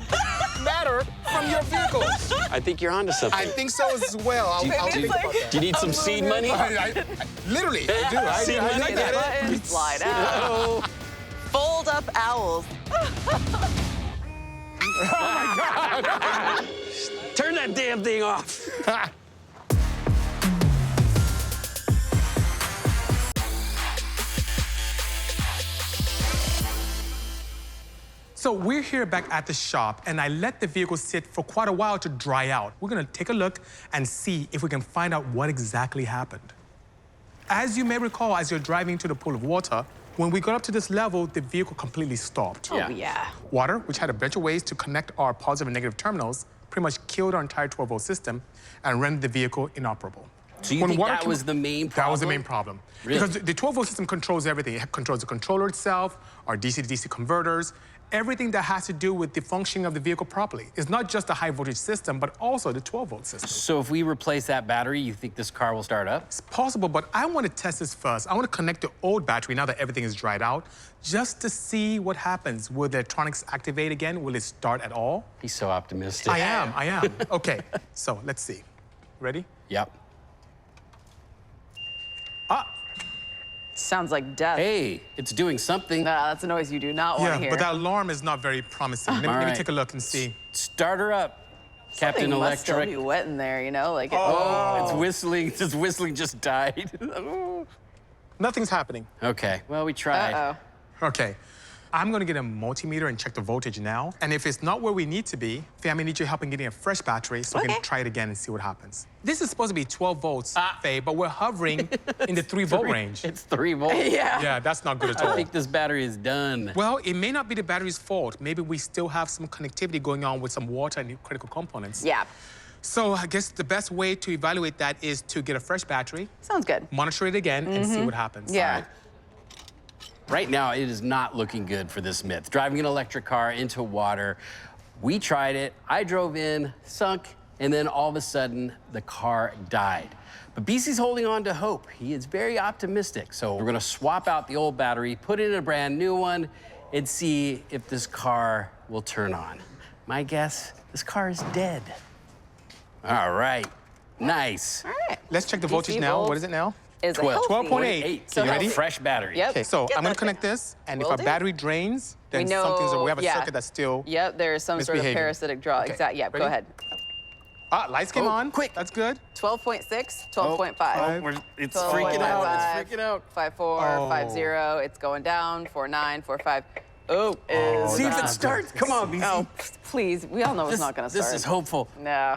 [SPEAKER 4] matter from your vehicle.
[SPEAKER 1] I think you're onto something.
[SPEAKER 4] I think so as well. I'll think about that.
[SPEAKER 1] Do you need some seed money?
[SPEAKER 4] Literally, I do.
[SPEAKER 1] Seed money?
[SPEAKER 4] I get it.
[SPEAKER 3] Button, slide out. Fold up owls.
[SPEAKER 1] Turn that damn thing off.
[SPEAKER 4] So we're here back at the shop, and I let the vehicle sit for quite a while to dry out. We're gonna take a look and see if we can find out what exactly happened. As you may recall, as you're driving to the pool of water, when we got up to this level, the vehicle completely stopped.
[SPEAKER 3] Oh, yeah.
[SPEAKER 4] Water, which had a bunch of ways to connect our positive and negative terminals, pretty much killed our entire 12-volt system and rendered the vehicle inoperable.
[SPEAKER 1] So you think that was the main problem?
[SPEAKER 4] That was the main problem.
[SPEAKER 1] Really?
[SPEAKER 4] Because the 12-volt system controls everything. It controls the controller itself, our DC to DC converters, everything that has to do with the functioning of the vehicle properly. It's not just the high-voltage system, but also the 12-volt system.
[SPEAKER 1] So if we replace that battery, you think this car will start up?
[SPEAKER 4] It's possible, but I want to test this first. I want to connect the old battery now that everything is dried out, just to see what happens. Will the electronics activate again? Will it start at all?
[SPEAKER 1] He's so optimistic.
[SPEAKER 4] I am. Okay, so let's see. Ready?
[SPEAKER 1] Yep.
[SPEAKER 4] Ah,
[SPEAKER 3] Sounds like death.
[SPEAKER 1] Hey, it's doing something.
[SPEAKER 3] No, that's a noise you do not want to
[SPEAKER 4] yeah,
[SPEAKER 3] hear.
[SPEAKER 4] but that alarm is not very promising. Let me
[SPEAKER 1] All right.
[SPEAKER 4] take a look and see.
[SPEAKER 1] Start her up, Captain
[SPEAKER 3] Something must still
[SPEAKER 1] Electric.
[SPEAKER 3] be wet in there, you know? Like,
[SPEAKER 1] Oh, it's whistling. This whistling just died.
[SPEAKER 4] Nothing's happening.
[SPEAKER 1] Okay, well, we tried.
[SPEAKER 3] Uh-oh.
[SPEAKER 4] Okay. I'm gonna get a multimeter and check the voltage now. And if it's not where we need to be, Faye, I'm gonna need your help in getting a fresh battery so I
[SPEAKER 3] Okay.
[SPEAKER 4] can try it again and see what happens. This is supposed to be 12 volts, Faye, but we're hovering in the 3-volt range.
[SPEAKER 1] It's 3 volts.
[SPEAKER 3] Yeah.
[SPEAKER 4] Yeah, that's not good at all.
[SPEAKER 1] I think this battery is done.
[SPEAKER 4] Well, it may not be the battery's fault. Maybe we still have some connectivity going on with some water and critical components.
[SPEAKER 3] Yeah.
[SPEAKER 4] So I guess the best way to evaluate that is to get a fresh battery,
[SPEAKER 3] Sounds good.
[SPEAKER 4] monitor it again, and see what happens.
[SPEAKER 3] Yeah.
[SPEAKER 1] Right now, it is not looking good for this myth. Driving an electric car into water. We tried it. I drove in, sunk, and then all of a sudden, the car died. But Bisi's holding on to hope. He is very optimistic. So we're gonna swap out the old battery, put in a brand new one, and see if this car will turn on. My guess, this car is dead. All right, nice.
[SPEAKER 3] All right.
[SPEAKER 4] Let's check the voltage now.
[SPEAKER 3] volts
[SPEAKER 4] What is it now?
[SPEAKER 3] Is a
[SPEAKER 1] 12.
[SPEAKER 3] healthy.
[SPEAKER 4] 12.8.
[SPEAKER 1] So
[SPEAKER 4] You ready?
[SPEAKER 1] fresh battery.
[SPEAKER 3] Yep.
[SPEAKER 4] Okay, so
[SPEAKER 3] Get
[SPEAKER 4] I'm gonna
[SPEAKER 3] that
[SPEAKER 4] connect
[SPEAKER 3] thing.
[SPEAKER 4] this, and
[SPEAKER 3] Will
[SPEAKER 4] if our
[SPEAKER 3] do.
[SPEAKER 4] battery drains, then
[SPEAKER 3] We know,
[SPEAKER 4] we have a
[SPEAKER 3] yeah.
[SPEAKER 4] circuit that's still.
[SPEAKER 3] Yep, there is some sort of
[SPEAKER 4] misbehaving.
[SPEAKER 3] parasitic draw.
[SPEAKER 4] Okay,
[SPEAKER 3] Exactly. Yeah,
[SPEAKER 4] ready?
[SPEAKER 3] go ahead.
[SPEAKER 4] Ah, lights came
[SPEAKER 1] Oh,
[SPEAKER 4] on.
[SPEAKER 1] quick.
[SPEAKER 4] That's good.
[SPEAKER 3] 12.6, 12.5.
[SPEAKER 1] It's
[SPEAKER 3] 12.5,
[SPEAKER 1] freaking out. It's freaking out.
[SPEAKER 3] 5.4, 5.0. It's going down. 4.9, 4.5. Oh, is
[SPEAKER 1] See if
[SPEAKER 3] not.
[SPEAKER 1] it starts. Come on, Bisi.
[SPEAKER 3] Oh, please. We all know it's not going to start.
[SPEAKER 1] This is hopeful.
[SPEAKER 3] No.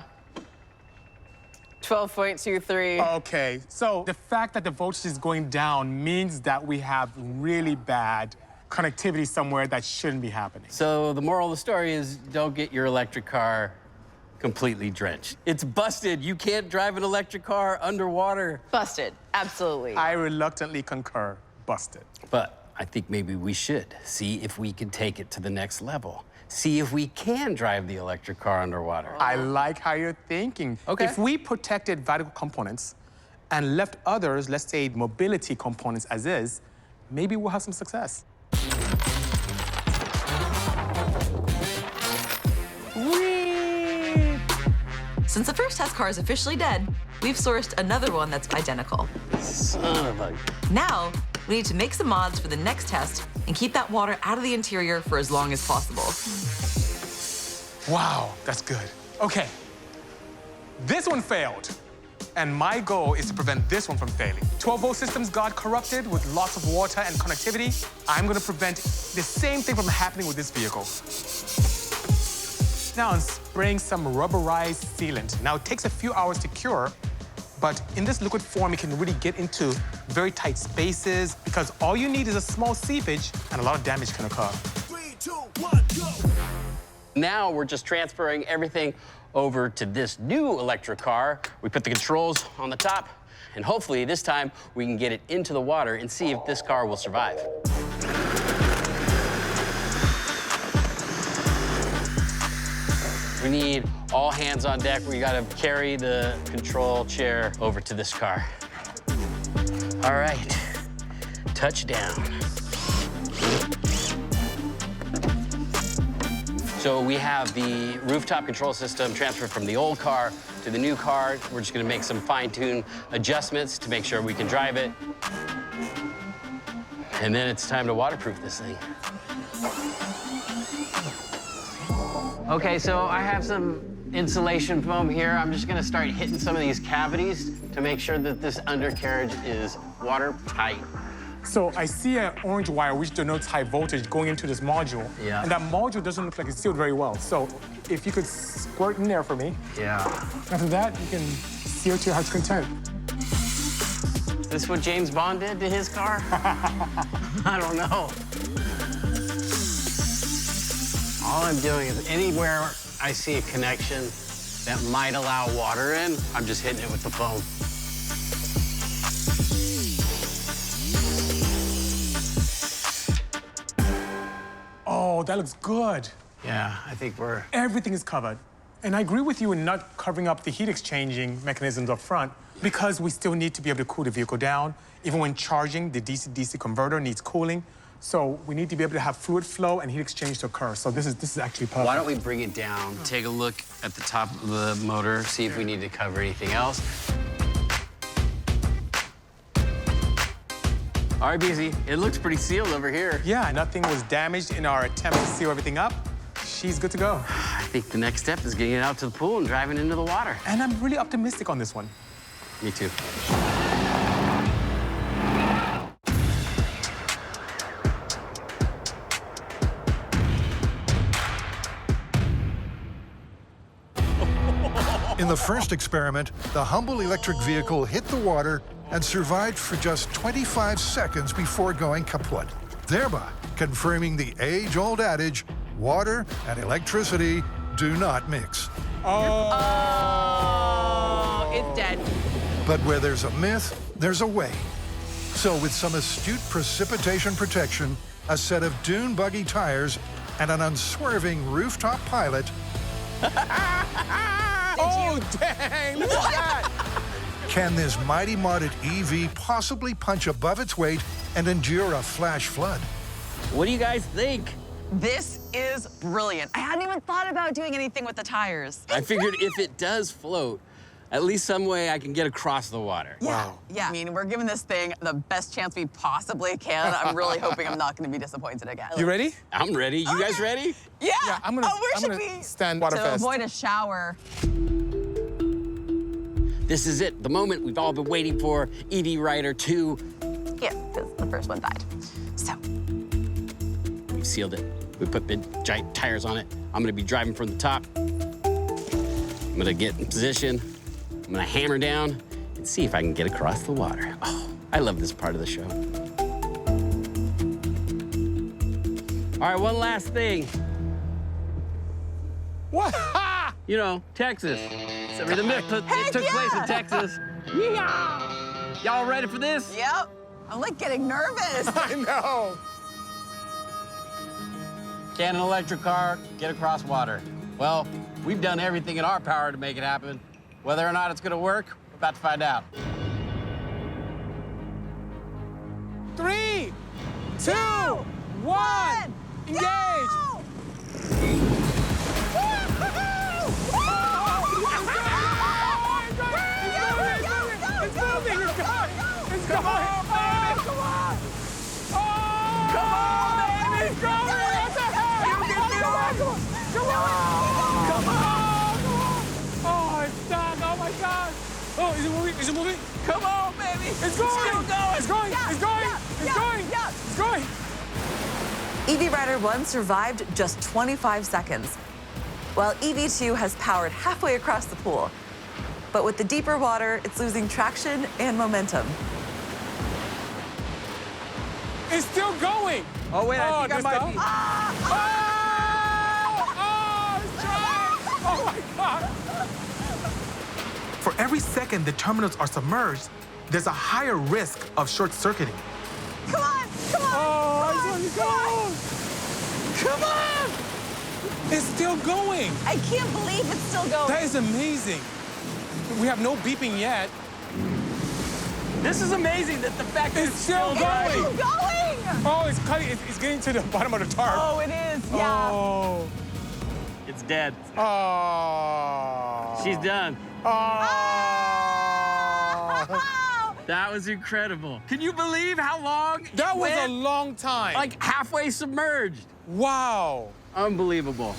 [SPEAKER 3] 12.23.
[SPEAKER 4] Okay, so the fact that the voltage is going down means that we have really bad connectivity somewhere that shouldn't be happening.
[SPEAKER 1] So the moral of the story is don't get your electric car completely drenched. It's busted. You can't drive an electric car underwater.
[SPEAKER 3] Busted, absolutely.
[SPEAKER 4] I reluctantly concur, busted.
[SPEAKER 1] But I think maybe we should see if we can take it to the next level. See if we can drive the electric car underwater.
[SPEAKER 4] I like how you're thinking.
[SPEAKER 1] Okay.
[SPEAKER 4] If we protected vital components and left others, let's say mobility components as is, maybe we'll have some success.
[SPEAKER 5] Whee! Since the first test car is officially dead, we've sourced another one that's identical.
[SPEAKER 1] Son of a...
[SPEAKER 5] Now, we need to make some mods for the next test and keep that water out of the interior for as long as possible.
[SPEAKER 4] Wow, that's good. Okay, this one failed. And my goal is to prevent this one from failing. 12-volt systems got corrupted with lots of water and connectivity. I'm gonna prevent the same thing from happening with this vehicle. Now I'm spraying some rubberized sealant. Now it takes a few hours to cure, but in this liquid form, it can really get into very tight spaces because all you need is a small seepage and a lot of damage can occur.
[SPEAKER 6] 3, 2, 1, go!
[SPEAKER 1] Now we're just transferring everything over to this new electric car. We put the controls on the top, and hopefully this time we can get it into the water and see if this car will survive. We need all hands on deck. We gotta carry the control chair over to this car. All right, touchdown. So we have the rooftop control system transferred from the old car to the new car. We're just gonna make some fine-tune adjustments to make sure we can drive it. And then it's time to waterproof this thing. Okay, so I have some insulation foam here. I'm just gonna start hitting some of these cavities to make sure that this undercarriage is watertight.
[SPEAKER 4] So I see an orange wire which denotes high voltage going into this module.
[SPEAKER 1] Yeah.
[SPEAKER 4] And that module doesn't look like it's sealed very well. So if you could squirt in there for me.
[SPEAKER 1] Yeah.
[SPEAKER 4] After that, you can seal to your heart's content.
[SPEAKER 1] Is this what James Bond did to his car? I don't know. All I'm doing is anywhere I see a connection that might allow water in, I'm just hitting it with the foam.
[SPEAKER 4] Oh, that looks good.
[SPEAKER 1] Yeah, I think we're...
[SPEAKER 4] Everything is covered. And I agree with you in not covering up the heat exchanging mechanisms up front because we still need to be able to cool the vehicle down. Even when charging, the DC-DC converter needs cooling. So we need to be able to have fluid flow and heat exchange to occur. So this is actually perfect.
[SPEAKER 1] Why don't we bring it down, take a look at the top of the motor, see if we need to cover anything else. All right, Bisi, it looks pretty sealed over here.
[SPEAKER 4] Yeah, nothing was damaged in our attempt to seal everything up. She's good to go.
[SPEAKER 1] I think the next step is getting it out to the pool and driving into the water.
[SPEAKER 4] And I'm really optimistic on this one.
[SPEAKER 1] Me too.
[SPEAKER 2] In the first experiment, the humble electric vehicle hit the water and survived for just 25 seconds before going kaput, thereby confirming the age-old adage, water and electricity do not mix.
[SPEAKER 3] Oh, it's dead.
[SPEAKER 2] But where there's a myth, there's a way. So with some astute precipitation protection, a set of dune buggy tires, and an unswerving rooftop pilot,
[SPEAKER 4] Oh, dang! Look at that!
[SPEAKER 2] can this mighty modded EV possibly punch above its weight and endure a flash flood?
[SPEAKER 1] What do you guys think?
[SPEAKER 3] This is brilliant. I hadn't even thought about doing anything with the tires.
[SPEAKER 1] I figured if it does float, at least some way I can get across the water.
[SPEAKER 4] Wow.
[SPEAKER 3] Yeah, I mean, we're giving this thing the best chance we possibly can. I'm really hoping I'm not going to be disappointed again.
[SPEAKER 4] You ready?
[SPEAKER 1] I'm ready. You guys ready?
[SPEAKER 3] Yeah.
[SPEAKER 4] I'm gonna stand water
[SPEAKER 3] To
[SPEAKER 4] fast.
[SPEAKER 3] avoid a shower.
[SPEAKER 1] This is it, the moment we've all been waiting for. EV Rider 2.
[SPEAKER 3] Yeah, because the first one died. So,
[SPEAKER 1] We've sealed it. We put big, giant tires on it. I'm gonna be driving from the top. I'm gonna get in position. I'm I'm gonna hammer down and see if I can get across the water. Oh, I love this part of the show. All right, one last thing.
[SPEAKER 4] What?
[SPEAKER 1] You know, Texas. I mean, the myth took place in Texas. Yeehaw! Y'all ready for this?
[SPEAKER 3] Yep. I'm like getting nervous.
[SPEAKER 4] I know.
[SPEAKER 1] Can an electric car get across water? Well, we've done everything in our power to make it happen. Whether or not it's gonna work, we're about to find out.
[SPEAKER 4] 3, 2, 1, engage! It's going! Oh, come on! Oh! Come on, baby! It's going! What the heck? You can do it! Come on! Come on! Oh, it's stuck! Oh my God! Oh, is it moving? Is it moving? Come on, baby! It's going! Still going! It's going! It's going! It's going! It's going!
[SPEAKER 5] EV Rider 1 survived just 25 seconds, while EV2 has powered halfway across the pool. But with the deeper water, it's losing traction and momentum.
[SPEAKER 4] It's still going!
[SPEAKER 1] Oh, wait, I think I might be.
[SPEAKER 4] It's trying! Oh, my God! For every second the terminals are submerged, there's a higher risk of short-circuiting.
[SPEAKER 3] Come on! Come on!
[SPEAKER 4] Oh, I just want to go! Come on! It's still going!
[SPEAKER 3] I can't believe it's still going.
[SPEAKER 4] That is amazing. We have no beeping yet.
[SPEAKER 1] This is amazing that the fact that
[SPEAKER 4] It's still
[SPEAKER 3] It's
[SPEAKER 4] going!
[SPEAKER 3] still going!
[SPEAKER 4] Oh, it's cutting. It's getting to the bottom of the tarp.
[SPEAKER 3] Oh, it is. Yeah.
[SPEAKER 4] Oh.
[SPEAKER 1] it's dead.
[SPEAKER 4] Oh.
[SPEAKER 1] She's done.
[SPEAKER 4] Oh.
[SPEAKER 1] That was incredible. Can you believe how long
[SPEAKER 4] That
[SPEAKER 1] it
[SPEAKER 4] was a
[SPEAKER 1] went?
[SPEAKER 4] long time.
[SPEAKER 1] Like halfway submerged.
[SPEAKER 4] Wow.
[SPEAKER 1] Unbelievable.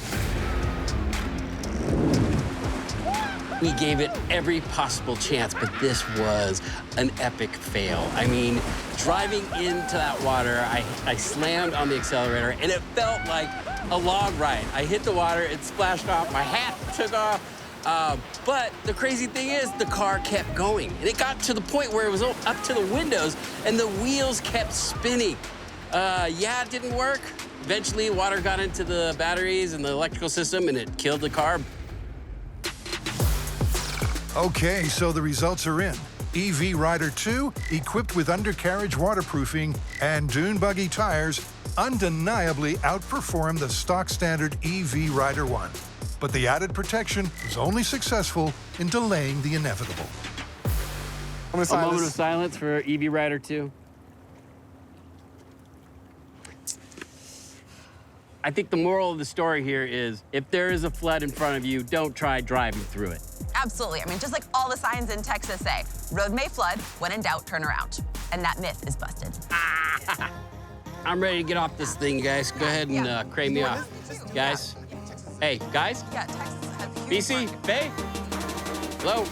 [SPEAKER 1] We gave it every possible chance, but this was an epic fail. I mean, driving into that water, I slammed on the accelerator, and it felt like a log ride. I hit the water, it splashed off, my hat took off. But the crazy thing is, the car kept going. And it got to the point where it was up to the windows, and the wheels kept spinning. Yeah, it didn't work. Eventually, water got into the batteries and the electrical system, and it killed the car.
[SPEAKER 2] Okay, so the results are in. EV Rider 2, equipped with undercarriage waterproofing and dune buggy tires, undeniably outperformed the stock standard EV Rider 1. But the added protection was only successful in delaying the inevitable.
[SPEAKER 1] A moment of silence for EV Rider 2. I think the moral of the story here is, if there is a flood in front of you, don't try driving through it.
[SPEAKER 3] Absolutely. I mean, just like all the signs in Texas say, road may flood, when in doubt, turn around. And that myth is busted.
[SPEAKER 1] I'm ready to get off this thing, guys. Go ahead and crane me off. Guys? Hey, guys?
[SPEAKER 3] Yeah, Texas has huge
[SPEAKER 1] Bisi, Faye? Hello?